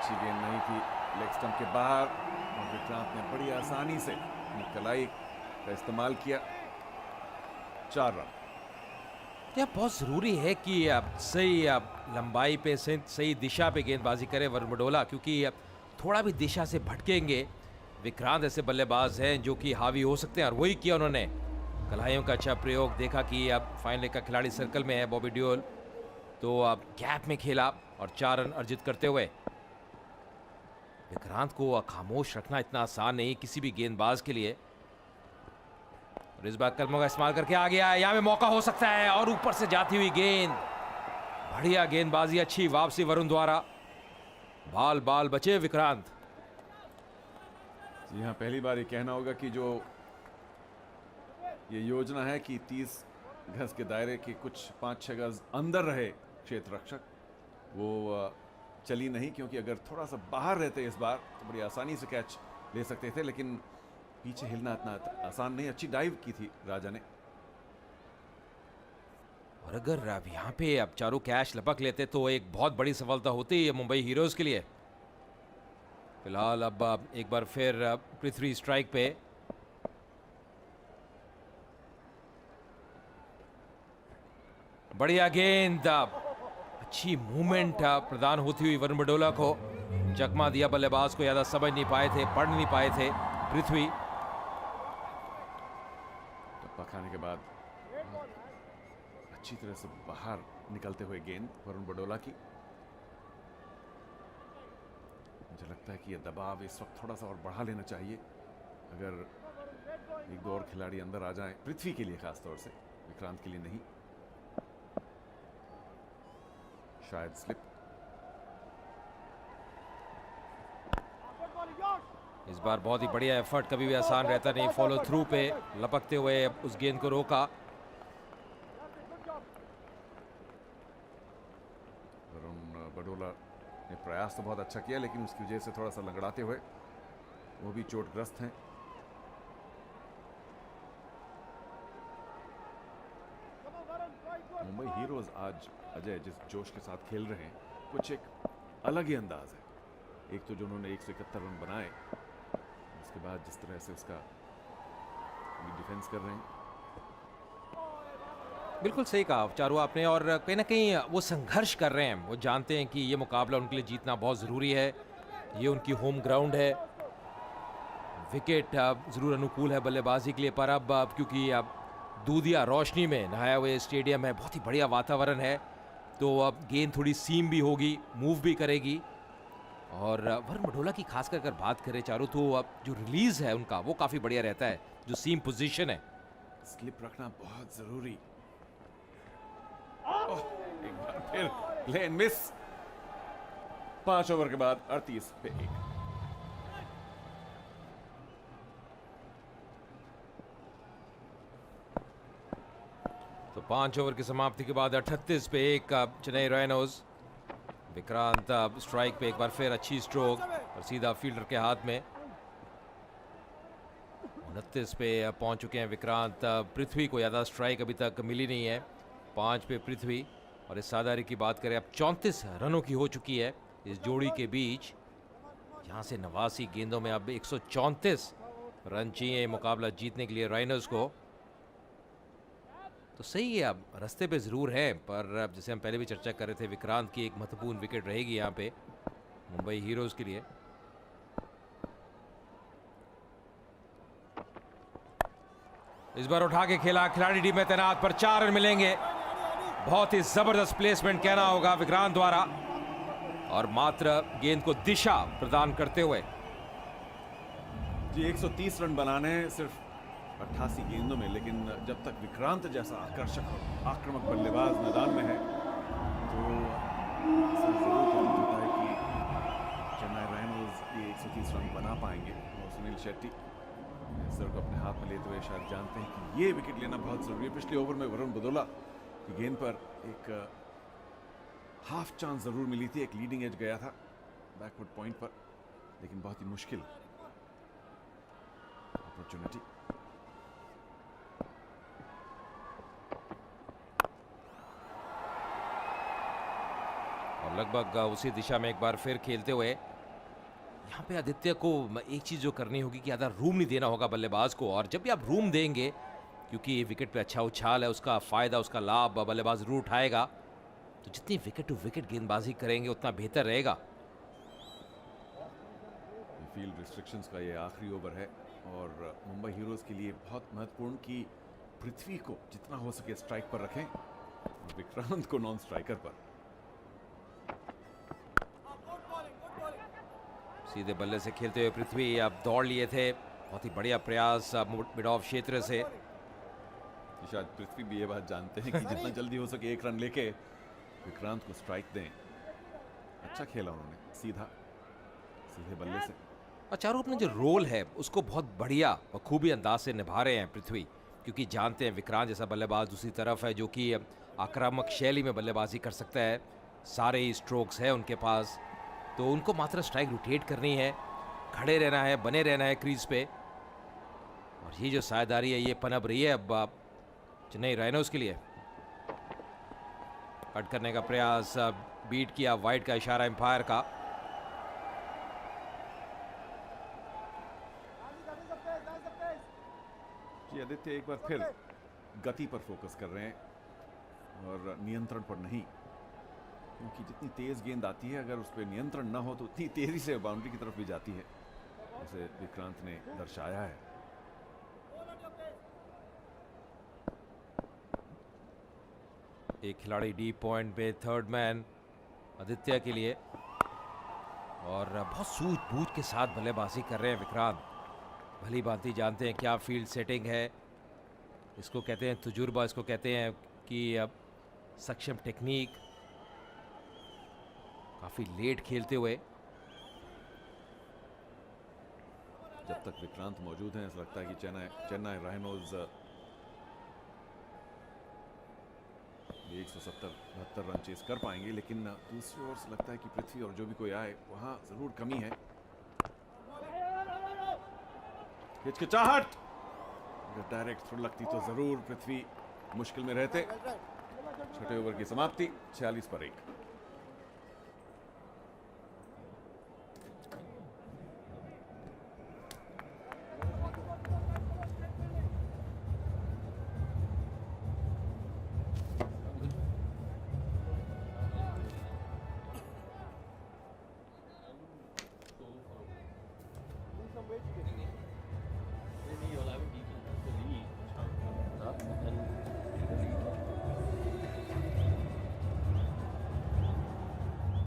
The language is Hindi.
अच्छी गेंद नहीं थी, लेग स्टंप के बाहर, और विक्रांत ने बड़ी आसानी से अपनी कलाई का इस्तेमाल किया। 4 रन। यह बहुत ज़रूरी है कि आप सही लंबाई पे सही दिशा पे गेंदबाजी करें वरुण बडोला, क्योंकि थोड़ा भी दिशा से भटकेंगे। विक्रांत ऐसे बल्लेबाज हैं जो कि हावी हो सकते हैं, और वही किया उन्होंने। कलाइयों का अच्छा प्रयोग देखा कि अब फाइनल का खिलाड़ी सर्कल में है बॉबी डियोल, तो अब गैप में खेला और 4 रन अर्जित करते हुए। विक्रांत को खामोश रखना इतना आसान नहीं किसी भी गेंदबाज के लिए, और इस बार कदमों का इस्तेमाल करके आ गया है। यहाँ पे मौका हो सकता है, और ऊपर से जाती हुई गेंद, बढ़िया गेंदबाजी, अच्छी वापसी वरुण द्वारा। बाल बाल बचे विक्रांत। जी हाँ, पहली बार ये कहना होगा कि जो ये योजना है कि 30 गज के दायरे के कुछ 5-6 गज अंदर रहे क्षेत्र रक्षक, वो चली नहीं, क्योंकि अगर थोड़ा सा बाहर रहते इस बार तो बड़ी आसानी से कैच ले सकते थे, लेकिन पीछे हिलना इतना आसान नहीं। अच्छी डाइव की थी राजा ने। और अगर अब यहाँ पे अब चारों कैच लपक लेते तो एक बहुत बड़ी सफलता होती है मुंबई हीरोज के लिए। फिलहाल अब एक बार फिर पृथ्वी स्ट्राइक पे। बढ़िया गेंद, अच्छी मूवमेंट प्रदान होती हुई वरुण बडोला को। चकमा दिया बल्लेबाज को, ज्यादा समझ नहीं पाए थे, पढ़ नहीं पाए थे पृथ्वी। टप्पा खाने के बाद अच्छी तरह से बाहर निकलते हुए गेंद वरुण बडोला की। मुझे लगता है कि यह दबाव इस वक्त थोड़ा सा और बढ़ा लेना चाहिए, अगर एक दो और खिलाड़ी अंदर आ जाएं, पृथ्वी के लिए खासतौर से, विक्रांत के लिए नहीं। शायद स्लिप। इस बार बहुत ही बढ़िया एफर्ट, कभी भी आसान रहता नहीं। फॉलो थ्रू पे लपकते हुए उस गेंद को रोका। वरुण बडोला ने प्रयास तो बहुत अच्छा किया, लेकिन उसकी वजह से थोड़ा सा लंगड़ाते हुए वो भी चोटग्रस्त हैं। मुंबई हीरोज आज अजय जिस जोश के साथ खेल रहे हैं, कुछ एक अलग ही अंदाज है। एक तो जो उन्होंने 171 रन बनाए, उसके बाद जिस तरह से उसका डिफेंस कर रहे हैं। बिल्कुल सही कहा चारू आपने, और कहीं ना कहीं वो संघर्ष कर रहे हैं। वो जानते हैं कि ये मुकाबला उनके लिए जीतना बहुत ज़रूरी है, ये उनकी होम ग्राउंड है। विकेट ज़रूर अनुकूल है बल्लेबाजी के लिए, पर अब क्योंकि अब दूधिया रोशनी में नहाया हुए स्टेडियम है, बहुत ही बढ़िया वातावरण है, तो अब गेंद थोड़ी सीम भी होगी, मूव भी करेगी। और वरुण बडोला की खासकर अगर बात करें चारू, तो अब जो रिलीज है उनका वो काफ़ी बढ़िया रहता है, जो सीम पोजीशन है। स्लिप रखना बहुत जरूरी। एक बार फिर लेन मिस। 5 ओवर के बाद 38 पे 1। तो 5 ओवर की समाप्ति के बाद 38 पे 1 चेन्नई राइनोज। विक्रांत स्ट्राइक पे एक बार फिर अच्छी स्ट्रोक और सीधा फील्डर के हाथ में। 29 पे पहुंच चुके हैं विक्रांत। पृथ्वी को ज़्यादा स्ट्राइक अभी तक मिली नहीं है। 5 पे पृथ्वी, और इस साधारी की बात करें, अब 34 रनों की हो चुकी है इस जोड़ी के बीच। यहाँ से 89 गेंदों में अब 134 रन चाहिए मुकाबला जीतने के लिए राइनर्स को। तो सही है, अब रास्ते पे ज़रूर हैं, पर अब जैसे हम पहले भी चर्चा कर रहे थे, विक्रांत की एक महत्वपूर्ण विकेट रहेगी यहाँ पे मुंबई हीरोज़ के लिए। इस बार उठा के खेला, खिलाड़ी टीम में तैनात, पर 4 रन मिलेंगे। बहुत ही जबरदस्त प्लेसमेंट कहना होगा विक्रांत द्वारा, और मात्र गेंद को दिशा प्रदान करते हुए। जी 130 रन बनाने हैं सिर्फ 88 गेंदों में, लेकिन जब तक विक्रांत जैसा आकर्षक और आक्रामक बल्लेबाज मैदान में है, तो ऐसा जरूर प्रतीत होता है कि चेन्नई राइनोज ये 130 रन बना पाएंगे। और सुनील शेट्टी सर को अपने हाथ में लेते हुए शायद जानते हैं कि ये विकेट लेना बहुत जरूरी है। पिछले ओवर में वरुण बडोला की गेंद पर एक हाफ चांस जरूर मिली थी, एक लीडिंग एज गया था बैकवर्ड पॉइंट पर, लेकिन बहुत ही मुश्किल अपॉर्चुनिटी। और लगभग उसी दिशा में एक बार फिर खेलते हुए यहाँ पे आदित्य को एक चीज़ जो करनी होगी कि ज़्यादा रूम नहीं देना होगा बल्लेबाज को, और जब भी आप रूम देंगे, क्योंकि विकेट पे अच्छा उछाल है, उसका फ़ायदा, उसका लाभ बल्लेबाज ज़रूर उठाएगा, तो जितनी विकेट टू विकेट गेंदबाजी करेंगे उतना बेहतर रहेगा। फील्ड रिस्ट्रिक्शंस का ये आखिरी ओवर है और मुंबई हीरोज के लिए बहुत महत्वपूर्ण कि पृथ्वी को जितना हो सके स्ट्राइक पर रखें और विक्रांत को नॉन स्ट्राइकर पर। सीधे बल्ले से खेलते हुए पृथ्वी अब दौड़ लिए थे, बहुत ही बढ़िया प्रयास मिड ऑफ क्षेत्र से। शायद पृथ्वी भी ये बात जानते हैं कि जितना जल्दी हो सके एक रन लेके विक्रांत को स्ट्राइक दें। अच्छा खेला उन्होंने, सीधे बल्ले से। और चारों अपना जो रोल है उसको बहुत बढ़िया बखूबी अंदाज से निभा रहे हैं पृथ्वी, क्योंकि जानते हैं विक्रांत जैसा बल्लेबाज दूसरी तरफ है जो कि आक्रामक शैली में बल्लेबाजी कर सकता है, सारे ही स्ट्रोक्स है उनके पास, तो उनको मात्र स्ट्राइक रोटेट करनी है, खड़े रहना है, बने रहना है क्रीज पे। और ये जो साझेदारी है ये पनप रही है अब चेन्नई राइनोज के लिए। कट करने का प्रयास, बीट किया, वाइड का इशारा एम्पायर का। जी आदित्य एक बार फिर गति पर फोकस कर रहे हैं और नियंत्रण पर नहीं, क्योंकि जितनी तेज गेंद आती है अगर उस पर नियंत्रण ना हो तो उतनी तेजी से बाउंड्री की तरफ भी जाती है, जैसे विक्रांत ने दर्शाया है। एक खिलाड़ी डीप पॉइंट पे, थर्ड मैन आदित्य के लिए, और बहुत सूझबूझ के साथ बल्लेबाजी कर रहे हैं विक्रांत। भली भांति जानते हैं क्या फील्ड सेटिंग है, इसको कहते हैं तजुर्बा, इसको कहते हैं कि सक्षम टेक्निक। काफी लेट खेलते हुए, जब तक विक्रांत मौजूद हैं ऐसा लगता है कि चेन्नई राइनोज 170-72 रन चेस कर पाएंगे, लेकिन दूसरी ओर से लगता है कि पृथ्वी और जो भी कोई आए वहां जरूर कमी है। हिचकिचाहट, अगर डायरेक्ट थ्रो लगती तो जरूर पृथ्वी मुश्किल में रहते। छठे ओवर की समाप्ति 46 पर 1।